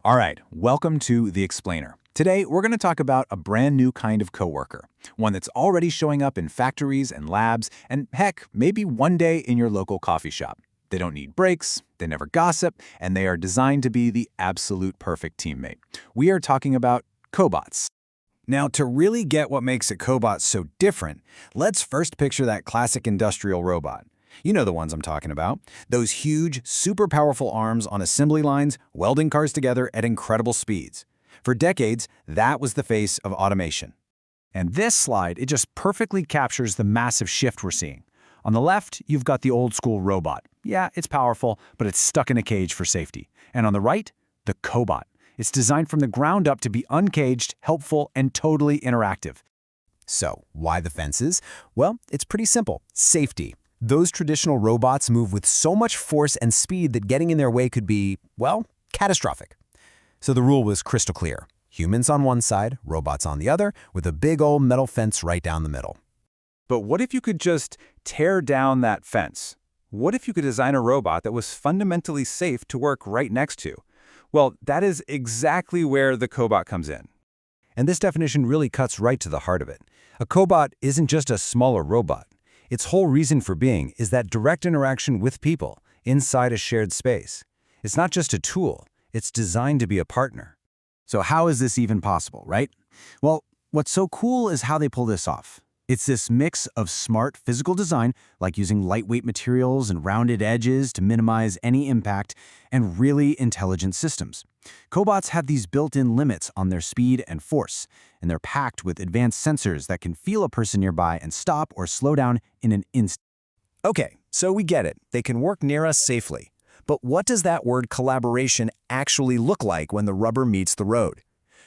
All right, welcome to The Explainer. Today, we're going to talk about a brand new kind of coworker, one that's already showing up in factories and labs, and heck, maybe one day in your local coffee shop. They don't need breaks, they never gossip, and they are designed to be the absolute perfect teammate. We are talking about cobots. Now, to really get what makes a cobot so different, let's first picture that classic industrial robot. You know the ones I'm talking about. Those huge, super powerful arms on assembly lines, welding cars together at incredible speeds. For decades, that was the face of automation. And this slide, it just perfectly captures the massive shift we're seeing. On the left, you've got the old-school robot. Yeah, it's powerful, but it's stuck in a cage for safety. And on the right, the cobot. It's designed from the ground up to be uncaged, helpful, and totally interactive. So, why the fences? Well, it's pretty simple. Safety. Those traditional robots move with so much force and speed that getting in their way could be, well, catastrophic. So the rule was crystal clear. Humans on one side, robots on the other, with a big old metal fence right down the middle. But what if you could just tear down that fence? What if you could design a robot that was fundamentally safe to work right next to? Well, that is exactly where the cobot comes in. And this definition really cuts right to the heart of it. A cobot isn't just a smaller robot. Its whole reason for being is that direct interaction with people inside a shared space. It's not just a tool, it's designed to be a partner. So how is this even possible, right? Well, what's so cool is how they pull this off. It's this mix of smart physical design, like using lightweight materials and rounded edges to minimize any impact, and really intelligent systems. Cobots have these built-in limits on their speed and force, and they're packed with advanced sensors that can feel a person nearby and stop or slow down in an instant. Okay, so we get it. They can work near us safely. But what does that word collaboration actually look like when the rubber meets the road?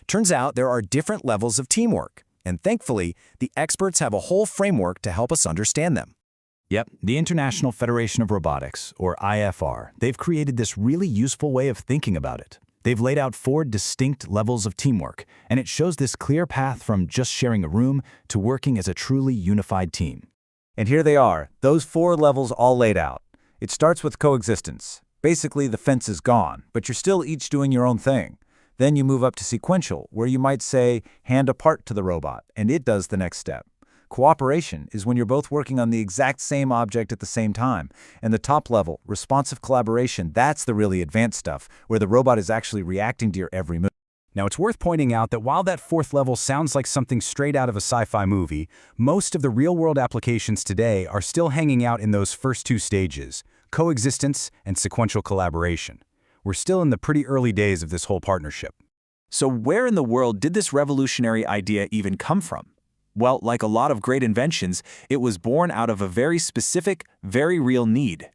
Turns out there are different levels of teamwork. And thankfully, the experts have a whole framework to help us understand them. Yep, the International Federation of Robotics, or IFR, they've created this really useful way of thinking about it. They've laid out 4 distinct levels of teamwork, and it shows this clear path from just sharing a room to working as a truly unified team. And here they are, those 4 levels all laid out. It starts with coexistence. Basically, the fence is gone, but you're still each doing your own thing. Then you move up to sequential, where you might say, hand a part to the robot, and it does the next step. Cooperation is when you're both working on the exact same object at the same time. And the top level, responsive collaboration, that's the really advanced stuff, where the robot is actually reacting to your every move. Now, it's worth pointing out that while that 4th level sounds like something straight out of a sci-fi movie, most of the real-world applications today are still hanging out in those first 2 stages, coexistence and sequential collaboration. We're still in the pretty early days of this whole partnership. So where in the world did this revolutionary idea even come from? Well, like a lot of great inventions, it was born out of a very specific, very real need.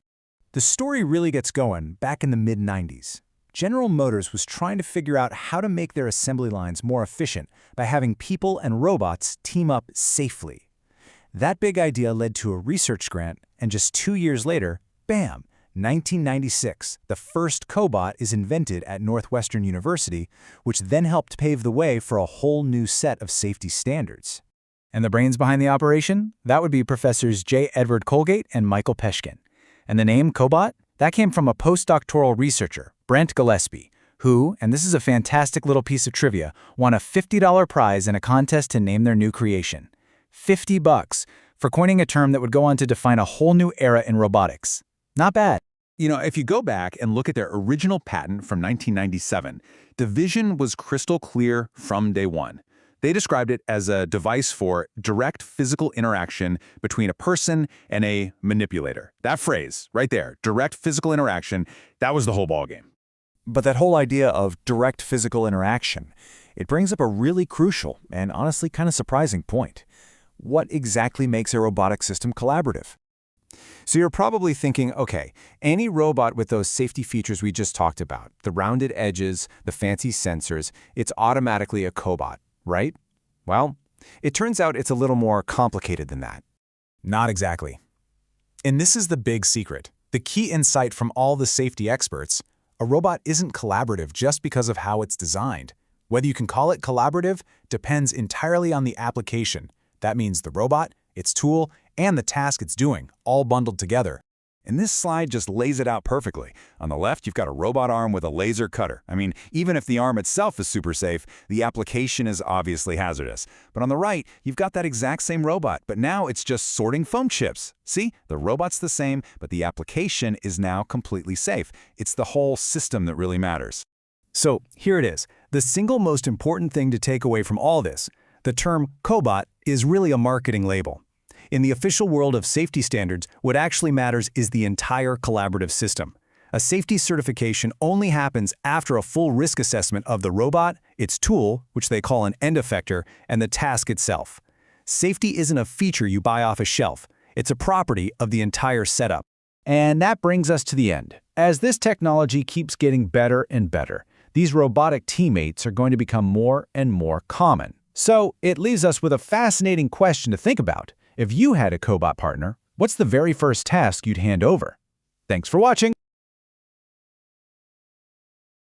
The story really gets going back in the mid-90s. General Motors was trying to figure out how to make their assembly lines more efficient by having people and robots team up safely. That big idea led to a research grant, and just 2 years later, bam! 1996, the first cobot is invented at Northwestern University, which then helped pave the way for a whole new set of safety standards. And the brains behind the operation? That would be Professors J. Edward Colgate and Michael Peshkin. And the name Cobot? That came from a postdoctoral researcher, Brent Gillespie, who, and this is a fantastic little piece of trivia, won a $50 prize in a contest to name their new creation. $50 for coining a term that would go on to define a whole new era in robotics. Not bad. You know, if you go back and look at their original patent from 1997, the vision was crystal clear from day one. They described it as a device for direct physical interaction between a person and a manipulator. That phrase, right there, direct physical interaction, that was the whole ballgame. But that whole idea of direct physical interaction, it brings up a really crucial and honestly kind of surprising point. What exactly makes a robotic system collaborative? So you're probably thinking, okay, any robot with those safety features we just talked about, the rounded edges, the fancy sensors, it's automatically a cobot, right? Well, it turns out it's a little more complicated than that. Not exactly. And this is the big secret. The key insight from all the safety experts: a robot isn't collaborative just because of how it's designed. Whether you can call it collaborative depends entirely on the application. That means the robot, its tool, and the task it's doing, all bundled together. And this slide just lays it out perfectly. On the left, you've got a robot arm with a laser cutter. I mean, even if the arm itself is super safe, the application is obviously hazardous. But on the right, you've got that exact same robot, but now it's just sorting foam chips. See, the robot's the same, but the application is now completely safe. It's the whole system that really matters. So here it is, the single most important thing to take away from all this. The term cobot is really a marketing label. In the official world of safety standards, what actually matters is the entire collaborative system. A safety certification only happens after a full risk assessment of the robot, its tool, which they call an end effector, and the task itself. Safety isn't a feature you buy off a shelf. It's a property of the entire setup. And that brings us to the end. As this technology keeps getting better and better, these robotic teammates are going to become more and more common. So it leaves us with a fascinating question to think about. If you had a cobot partner, what's the very first task you'd hand over? Thanks for watching.